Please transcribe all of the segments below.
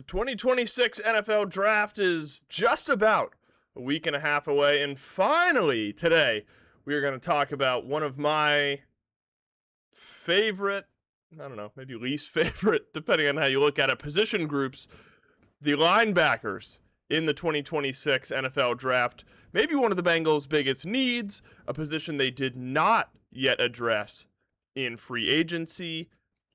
The 2026 NFL Draft is just about a week and a half away, and finally, today, we are going to talk about one of my favorite, I don't know, maybe least favorite, depending on how you look at it, position groups, the linebackers in the 2026 NFL Draft. Maybe one of the Bengals' biggest needs, a position they did not yet address in free agency.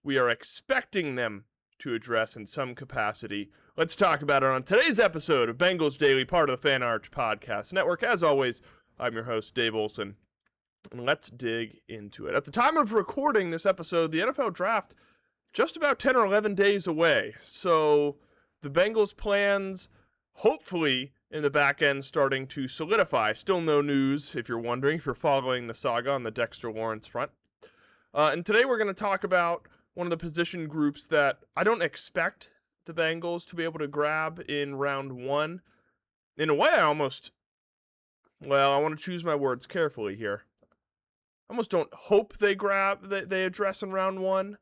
We are expecting them to address in some capacity. Let's talk about it on today's episode of Bengals Daily, part of the Fan Arch Podcast Network. As always, I'm your host, Dave Olson, and let's dig into it. At the time of recording this episode, the NFL Draft just about 10 or 11 days away. So the Bengals' plans, hopefully in the back end, starting to solidify. Still no news, if you're wondering, if you're following the saga on the Dexter Lawrence front. And today we're going to talk about one of the position groups that I don't expect the Bengals to be able to grab in round one. In a way, I want to choose my words carefully here. I almost don't hope they address in round one,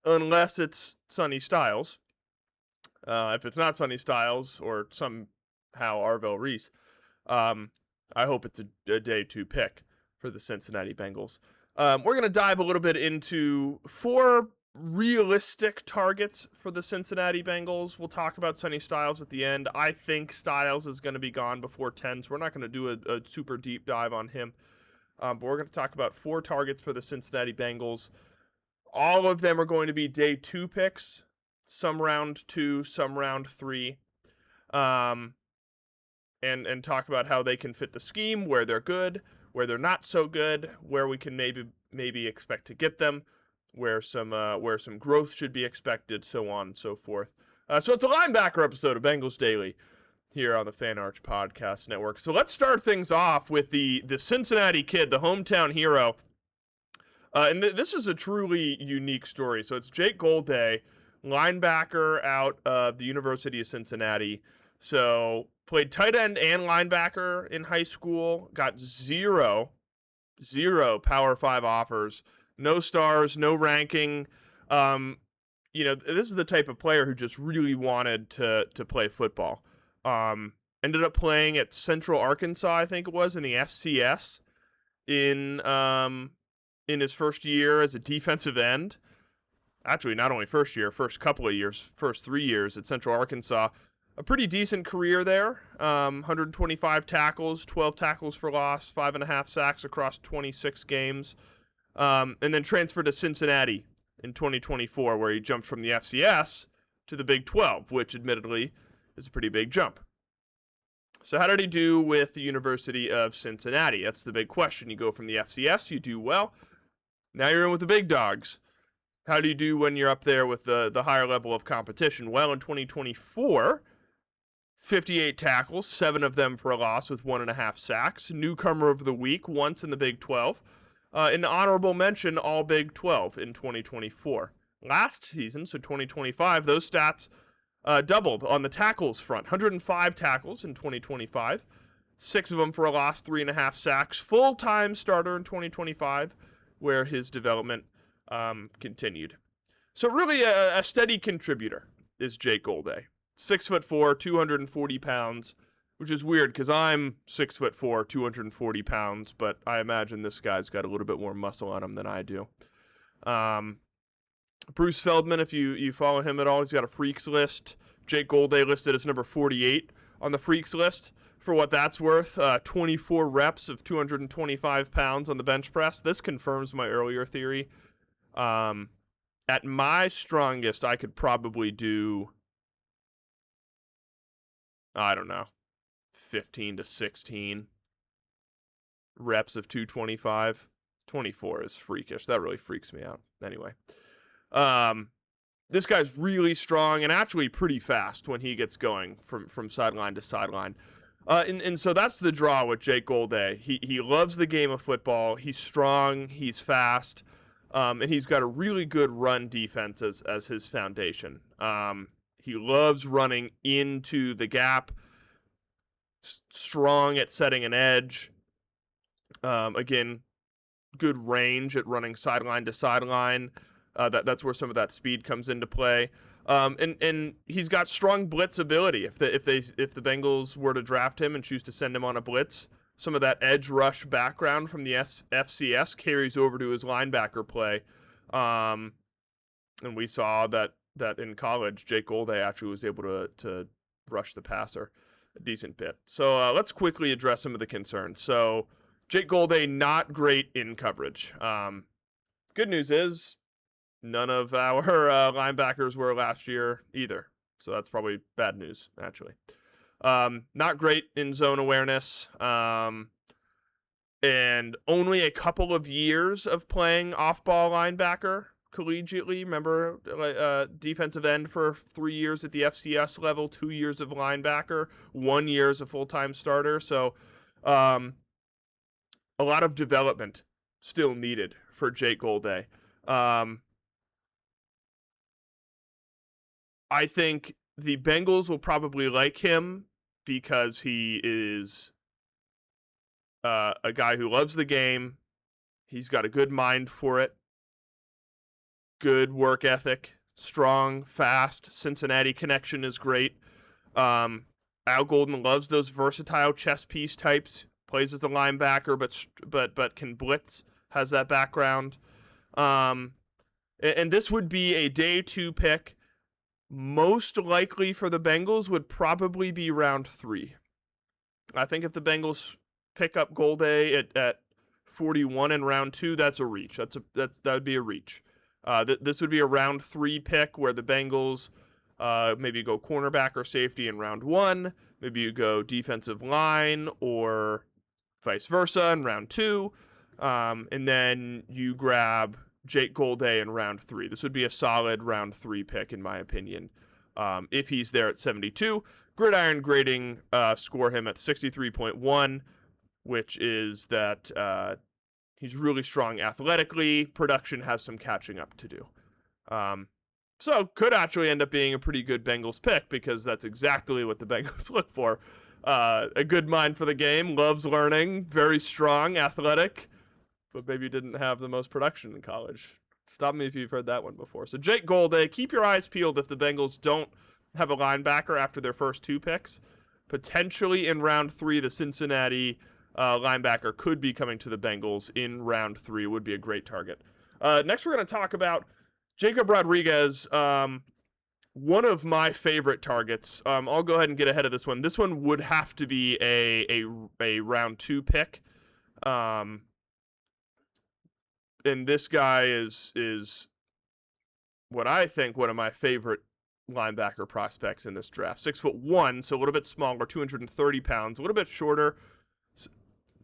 unless it's Sonny Styles. If it's not Sonny Styles or somehow Arvell Reese, I hope it's a day two pick for the Cincinnati Bengals. We're going to dive a little bit into four realistic targets for the Cincinnati Bengals. We'll talk about Sonny Styles at the end. I think Styles is going to be gone before 10, so we're not going to do a super deep dive on him. But we're going to talk about four targets for the Cincinnati Bengals. All of them are going to be day two picks, some round two, some round three, and talk about how they can fit the scheme, where they're good, where they're not so good, where we can maybe expect to get them, where some growth should be expected, so on and so forth. So it's a linebacker episode of Bengals Daily here on the Fan Arch Podcast Network. So let's start things off with the Cincinnati kid, the hometown hero. And this is a truly unique story. So it's Jake Golday, linebacker out of the University of Cincinnati. So played tight end and linebacker in high school, got zero Power 5 offers, no stars, no ranking. This is the type of player who just really wanted to play football. Ended up playing at Central Arkansas, I think it was, in the FCS in his first year as a defensive end. Actually, not only first year, first couple of years, first 3 years at Central Arkansas. A pretty decent career there. 125 tackles, 12 tackles for loss, 5.5 sacks across 26 games. And then transferred to Cincinnati in 2024, where he jumped from the FCS to the Big 12, which admittedly is a pretty big jump. So how did he do with the University of Cincinnati? That's the big question. You go from the FCS, you do well. Now you're in with the big dogs. How do you do when you're up there with the higher level of competition? Well, in 2024, 58 tackles, 7 of them for a loss with 1.5 sacks. Newcomer of the week once in the Big 12. An honorable mention, all Big 12 in 2024. Last season, so 2025, those stats doubled on the tackles front. 105 tackles in 2025. 6 of them for a loss, 3.5 sacks. Full-time starter in 2025, where his development continued. So really a steady contributor is Jake Golday. 6'4", 240 pounds, which is weird because I'm 6'4", 240 pounds, but I imagine this guy's got a little bit more muscle on him than I do. Bruce Feldman, if you follow him at all, he's got a freaks list. Jake Golday listed as number 48 on the freaks list. For what that's worth, 24 reps of 225 pounds on the bench press. This confirms my earlier theory. At my strongest, I could probably do, I don't know, 15 to 16 reps of 225. 24 is freakish. That really freaks me out. Anyway, this guy's really strong and actually pretty fast when he gets going from sideline to sideline. And so that's the draw with Jake Golday. He loves the game of football. He's strong. He's fast. And he's got a really good run defense as his foundation. He loves running into the gap. Strong at setting an edge. Again, good range at running sideline to sideline. That's where some of that speed comes into play. And he's got strong blitz ability. If the Bengals were to draft him and choose to send him on a blitz, some of that edge rush background from the FCS carries over to his linebacker play. And we saw that in college, Jake Golday actually was able to rush the passer a decent bit. So let's quickly address some of the concerns. So Jake Golday, not great in coverage. Good news is none of our linebackers were last year either. So that's probably bad news, actually. Not great in zone awareness. And only a couple of years of playing off-ball linebacker collegiately. Remember, defensive end for 3 years at the FCS level, 2 years of linebacker, 1 year as a full-time starter. So a lot of development still needed for Jake Golday. I think the Bengals will probably like him because he is a guy who loves the game. He's got a good mind for it. Good work ethic. Strong, fast. Cincinnati connection is great. Al Golden loves those versatile chess piece types. Plays as a linebacker, but can blitz. Has that background. And this would be a day 2 pick. Most likely for the Bengals would probably be round 3. I think if the Bengals pick up Golday at 41 in round 2, that's a reach. That would be a reach. This would be a round 3 pick where the Bengals maybe go cornerback or safety in round 1. Maybe you go defensive line or vice versa in round 2. And then you grab Jake Golday in round 3. This would be a solid round 3 pick, in my opinion. If he's there at 72, Gridiron grading score him at 63.1, which is that he's really strong athletically. Production has some catching up to do. So could actually end up being a pretty good Bengals pick because that's exactly what the Bengals look for. A good mind for the game, loves learning, very strong, athletic, but maybe didn't have the most production in college. Stop me if you've heard that one before. So Jake Golday, keep your eyes peeled if the Bengals don't have a linebacker after their first 2 picks. Potentially in round 3, the Cincinnati linebacker could be coming to the Bengals in round 3. Would be a great target. Next, we're going to talk about Jacob Rodriguez, one of my favorite targets. I'll go ahead and get ahead of this one. This one would have to be a round 2 pick. And this guy is what I think one of my favorite linebacker prospects in this draft. 6'1", so a little bit smaller, 230 pounds, a little bit shorter, a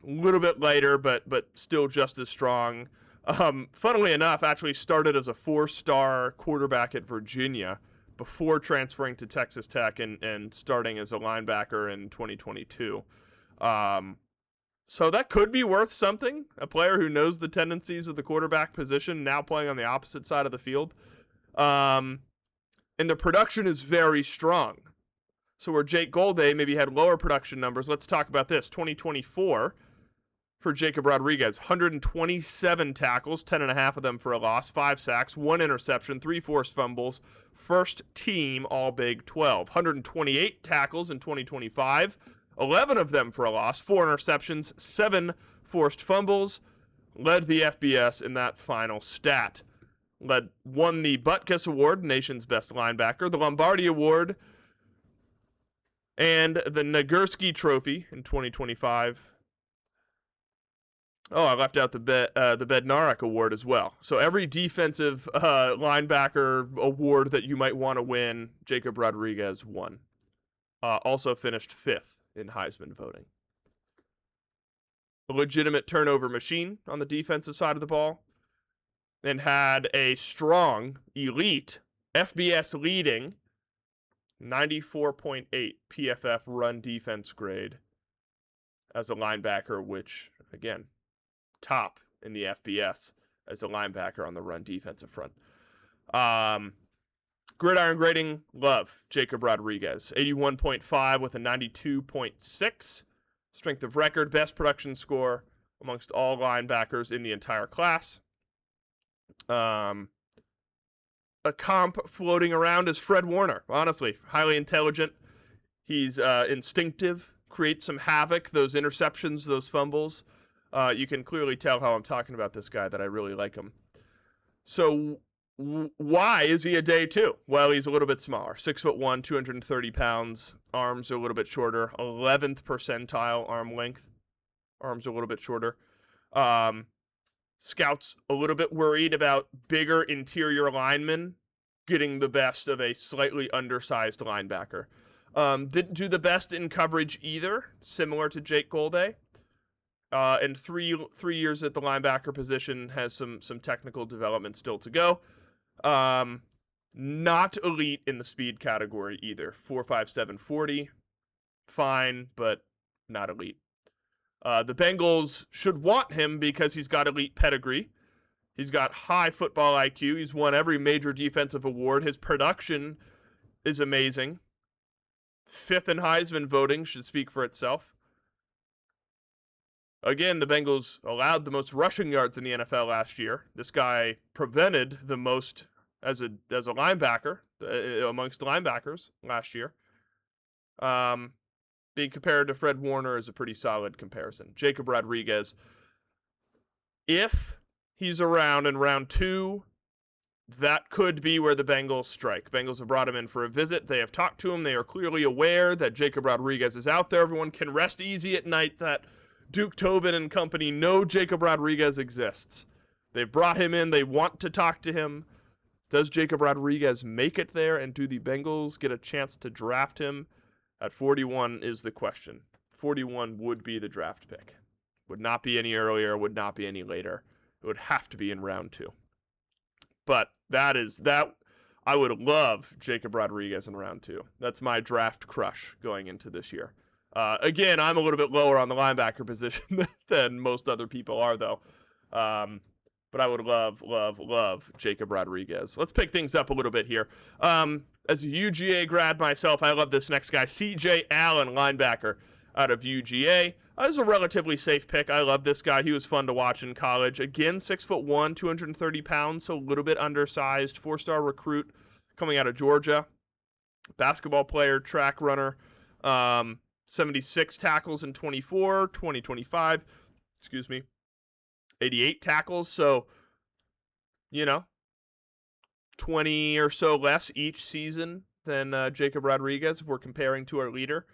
little bit lighter, but still just as strong. Funnily enough, actually started as a 4-star quarterback at Virginia before transferring to Texas Tech and starting as a linebacker in 2022. So that could be worth something. A player who knows the tendencies of the quarterback position, now playing on the opposite side of the field. And the production is very strong. So where Jake Golday maybe had lower production numbers, let's talk about this. 2024 for Jacob Rodriguez, 127 tackles, 10.5 of them for a loss, 5 sacks, 1 interception, 3 forced fumbles, first team all Big 12. 128 tackles in 2025. 11 of them for a loss, 4 interceptions, 7 forced fumbles, led the FBS in that final stat. Won the Butkus Award, nation's best linebacker, the Lombardi Award, and the Nagurski Trophy in 2025. Oh, I left out the Bednarik Award as well. So every defensive linebacker award that you might want to win, Jacob Rodriguez won. Also finished 5th in Heisman voting. A legitimate turnover machine on the defensive side of the ball, and had a strong, elite, FBS leading 94.8 PFF run defense grade as a linebacker, which, again, top in the FBS as a linebacker on the run defensive front. Gridiron grading, love Jacob Rodriguez. 81.5 with a 92.6. Strength of record, best production score amongst all linebackers in the entire class. a comp floating around is Fred Warner. Honestly, highly intelligent. He's instinctive, creates some havoc, those interceptions, those fumbles. You can clearly tell how I'm talking about this guy, that I really like him. So why is he a day two? Well, he's a little bit smaller. 6'1", 230 pounds. Arms are a little bit shorter. 11th percentile arm length. Arms are a little bit shorter. Scouts a little bit worried about bigger interior linemen getting the best of a slightly undersized linebacker. Didn't do the best in coverage either, similar to Jake Golday. And three years at the linebacker position, has some technical development still to go. Not elite in the speed category either. 4.57 40, fine, but not elite. The Bengals should want him because he's got elite pedigree. He's got high football IQ. He's won every major defensive award. His production is amazing. 5th in Heisman voting should speak for itself. Again, the Bengals allowed the most rushing yards in the NFL last year. This guy prevented the most as a linebacker amongst the linebackers last year. Being compared to Fred Warner is a pretty solid comparison. Jacob Rodriguez, if he's around in round 2, that could be where the Bengals strike. Bengals have brought him in for a visit. They have talked to him. They are clearly aware that Jacob Rodriguez is out there. Everyone can rest easy at night that Duke Tobin and company know Jacob Rodriguez exists. They've brought him in. They want to talk to him. Does Jacob Rodriguez make it there, and do the Bengals get a chance to draft him? At 41 is the question. 41 would be the draft pick. Would not be any earlier, would not be any later. It would have to be in round 2. But that. I would love Jacob Rodriguez in round 2. That's my draft crush going into this year. Again, I'm a little bit lower on the linebacker position than most other people are, though. But I would love Jacob Rodriguez. Let's pick things up a little bit here. As a UGA grad myself, I love this next guy, C.J. Allen, linebacker out of UGA. That is a relatively safe pick. I love this guy. He was fun to watch in college. Again, 6'1", 230 pounds, so a little bit undersized. 4-star recruit coming out of Georgia. Basketball player, track runner. 76 tackles in 2025. 88 tackles, so, 20 or so less each season than Jacob Rodriguez if we're comparing to our leader.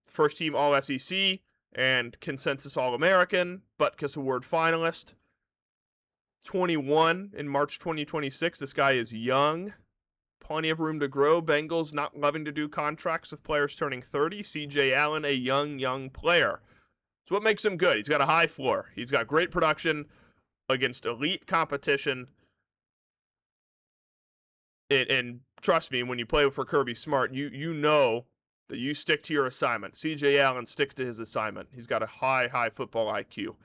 First team All-SEC and consensus All-American, Butkus Award finalist. 21 in March 2026. This guy is young. Plenty of room to grow. Bengals not loving to do contracts with players turning 30. C.J. Allen, a young player. So what makes him good? He's got a high floor. He's got great production against elite competition. And trust me, when you play for Kirby Smart, you know that you stick to your assignment. C.J. Allen sticks to his assignment. He's got a high football IQ.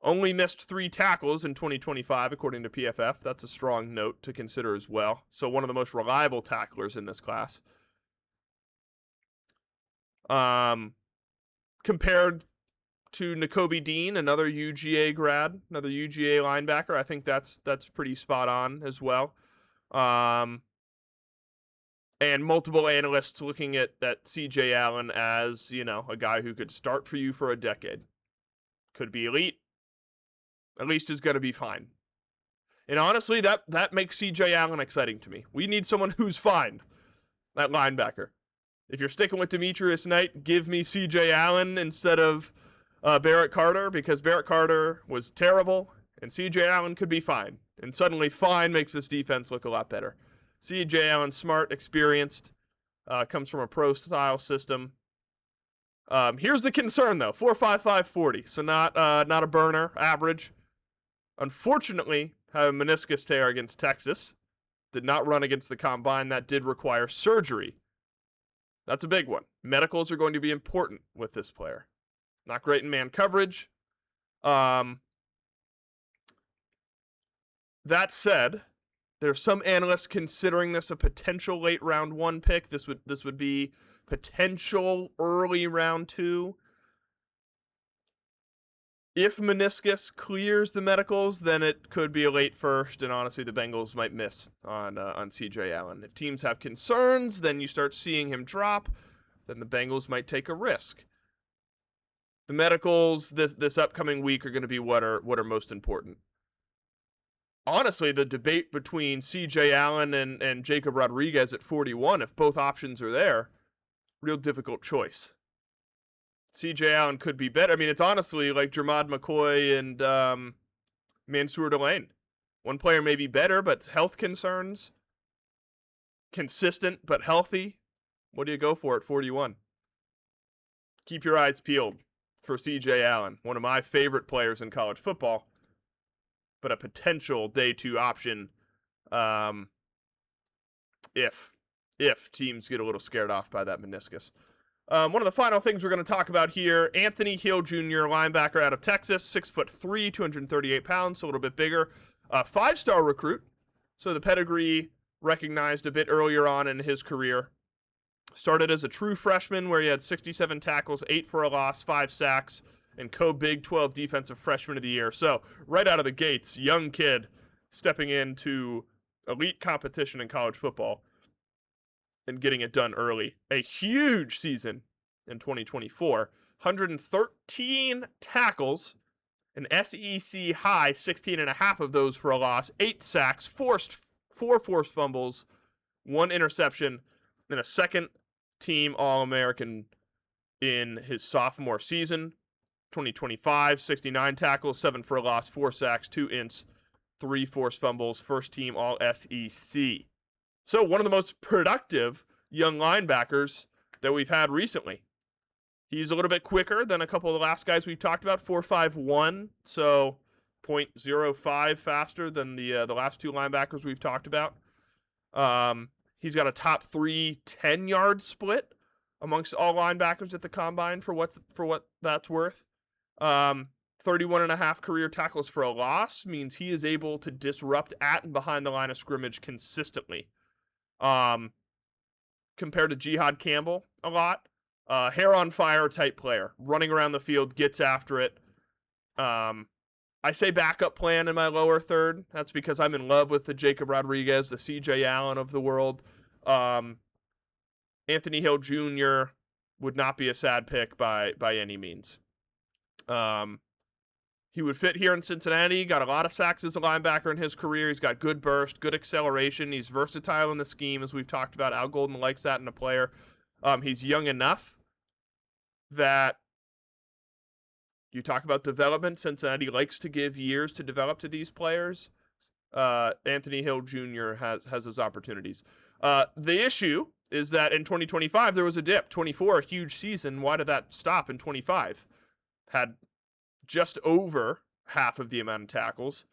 Only missed 3 tackles in 2025, according to PFF. That's a strong note to consider as well. So one of the most reliable tacklers in this class. Compared to Nakobe Dean, another UGA grad, another UGA linebacker, I think that's pretty spot on as well. And multiple analysts looking at C.J. Allen as, a guy who could start for you for a decade. Could be elite. At least is going to be fine. And honestly, that makes C.J. Allen exciting to me. We need someone who's fine, that linebacker. If you're sticking with Demetrius Knight, give me C.J. Allen instead of Barrett Carter, because Barrett Carter was terrible, and C.J. Allen could be fine. And suddenly fine makes this defense look a lot better. C.J. Allen, smart, experienced, comes from a pro-style system. Here's the concern, though. 4.55 40, so not a burner, average. Unfortunately, had a meniscus tear against Texas. Did not run against the combine. That did require surgery. That's a big one. Medicals are going to be important with this player. Not great in man coverage. That said, there's some analysts considering this a potential late round 1 pick. This would be potential early round 2. If meniscus clears the medicals, then it could be a late first, and honestly, the Bengals might miss on C.J. Allen. If teams have concerns, then you start seeing him drop, then the Bengals might take a risk. The medicals this upcoming week are going to be what are most important. Honestly, the debate between C.J. Allen and Jacob Rodriguez at 41, if both options are there, real difficult choice. C.J. Allen could be better. I mean, it's honestly like Jermod McCoy and Mansour Delane. One player may be better, but health concerns. Consistent, but healthy. What do you go for at 41? Keep your eyes peeled for C.J. Allen, one of my favorite players in college football, but a potential day 2 option if teams get a little scared off by that meniscus. One of the final things we're going to talk about here, Anthony Hill Jr., linebacker out of Texas, 6'3", 238 pounds, so a little bit bigger. 5-star recruit, so the pedigree recognized a bit earlier on in his career. Started as a true freshman where he had 67 tackles, 8 for a loss, 5 sacks, and co-Big 12 Defensive Freshman of the Year. So right out of the gates, young kid stepping into elite competition in college football and getting it done early. A huge season in 2024. 113 tackles, an SEC high, 16.5 of those for a loss, 8 sacks, 4 forced fumbles, 1 interception, and a second-team All-American in his sophomore season. 2025, 69 tackles, 7 for a loss, 4 sacks, 2 ints, 3 forced fumbles, first-team All-SEC. So one of the most productive young linebackers that we've had recently. He's a little bit quicker than a couple of the last guys we've talked about, 4.51, so 0.05 faster than the last 2 linebackers we've talked about. He's got a top 3 10-yard split amongst all linebackers at the combine for what that's worth. 31.5 career tackles for a loss means he is able to disrupt at and behind the line of scrimmage consistently. Compared to Jihad Campbell a lot. Hair on fire type player. Running around the field, gets after it. I say backup plan in my lower third. That's because I'm in love with the Jacob Rodriguez, the C.J. Allen of the world. Anthony Hill Jr. would not be a sad pick by any means. He would fit here in Cincinnati. Got a lot of sacks as a linebacker in his career. He's got good burst, good acceleration. He's versatile in the scheme, as we've talked about. Al Golden likes that in a player. He's young enough that you talk about development. Cincinnati likes to give years to develop to these players. Anthony Hill Jr. has those opportunities. The issue is that in 2025, there was a dip. 24, a huge season. Why did that stop in 25? Had just over half of the amount of tackles,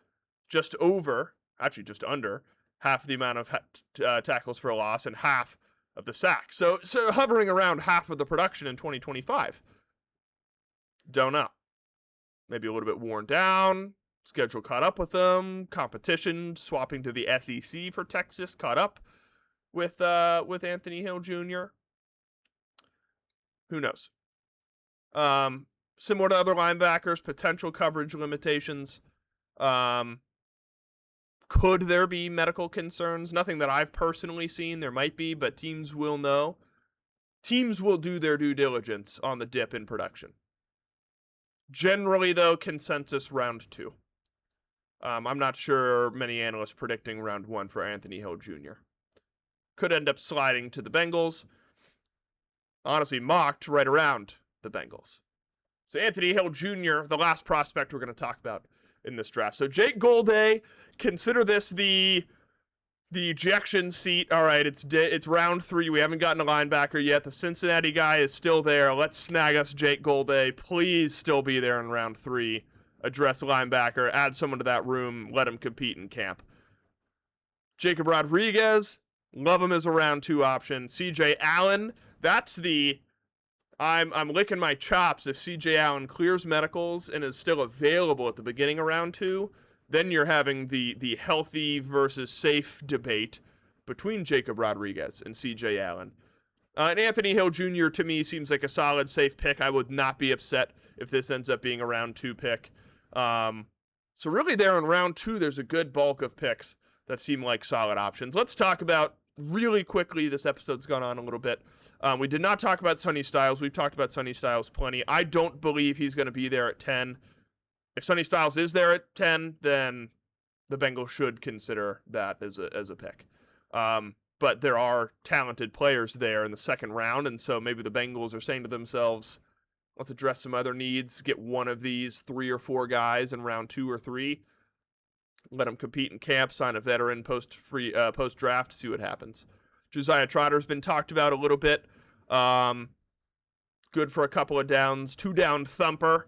just under half the amount of tackles for a loss, and half of the sacks. So hovering around half of the production in 2025. Don't know. Maybe a little bit worn down. Schedule caught up with them. Competition swapping to the SEC for Texas caught up with Anthony Hill Jr. Who knows? Similar to other linebackers, potential coverage limitations. Could there be medical concerns? Nothing that I've personally seen. There might be, but teams will know. Teams will do their due diligence on the dip in production. Generally, though, consensus round 2. I'm not sure many analysts predicting round 1 for Anthony Hill Jr. Could end up sliding to the Bengals. Honestly, mocked right around the Bengals. So Anthony Hill Jr., the last prospect we're going to talk about in this draft. So Jake Golday, consider this the ejection seat. All right, it's round 3. We haven't gotten a linebacker yet. The Cincinnati guy is still there. Let's snag us Jake Golday. Please still be there in round 3. Address linebacker. Add someone to that room. Let him compete in camp. Jacob Rodriguez, love him as a round 2 option. C.J. Allen, that's the... I'm licking my chops if C.J. Allen clears medicals and is still available at the beginning of round 2. Then you're having the healthy versus safe debate between Jacob Rodriguez and C.J. Allen. And Anthony Hill Jr. to me seems like a solid, safe pick. I would not be upset if this ends up being a round 2 pick. So really there in round 2, there's a good bulk of picks that seem like solid options. Let's talk about really quickly, this episode's gone on a little bit. We did not talk about Sonny Styles. We've talked about Sonny Styles plenty. I don't believe he's going to be there at 10. If Sonny Styles is there at 10, then the Bengals should consider that as a pick. But there are talented players there in the second round, and so maybe the Bengals are saying to themselves, let's address some other needs, get one of these 3 or 4 guys in round 2 or 3, let them compete in camp, sign a veteran post-draft, see what happens. Josiah Trotter's been talked about a little bit. Good for a couple of downs, 2-down thumper,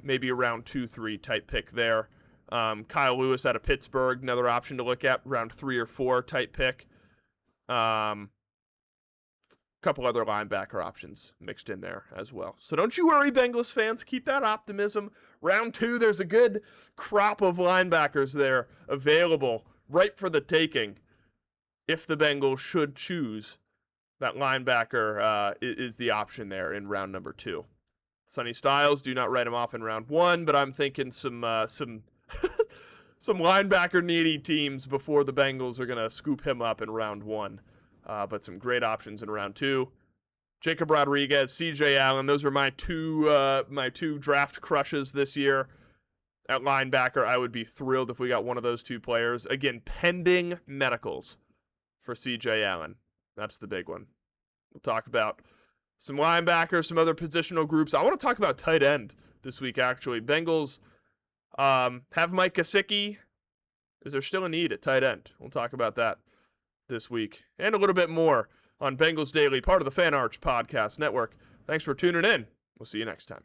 maybe a round 2-3 type pick there. Kyle Lewis out of Pittsburgh, another option to look at, round 3 or 4 type pick. Couple other linebacker options mixed in there as well. So don't you worry, Bengals fans. Keep that optimism. Round 2, there's a good crop of linebackers there available, ripe for the taking. If the Bengals should choose, that linebacker is the option there in round number 2. Sonny Styles, do not write him off in round 1, but I'm thinking some some linebacker needy teams before the Bengals are going to scoop him up in round 1. But some great options in round 2. Jacob Rodriguez, C.J. Allen, those are my two draft crushes this year. At linebacker, I would be thrilled if we got one of those 2 players. Again, pending medicals for C.J. Allen. That's the big one. We'll talk about some linebackers, some other positional groups. I want to talk about tight end this week, actually. Bengals have Mike Gesicki. Is there still a need at tight end? We'll talk about that this week and a little bit more on Bengals Daily, part of the Fan Arch Podcast Network. Thanks for tuning in. We'll see you next time.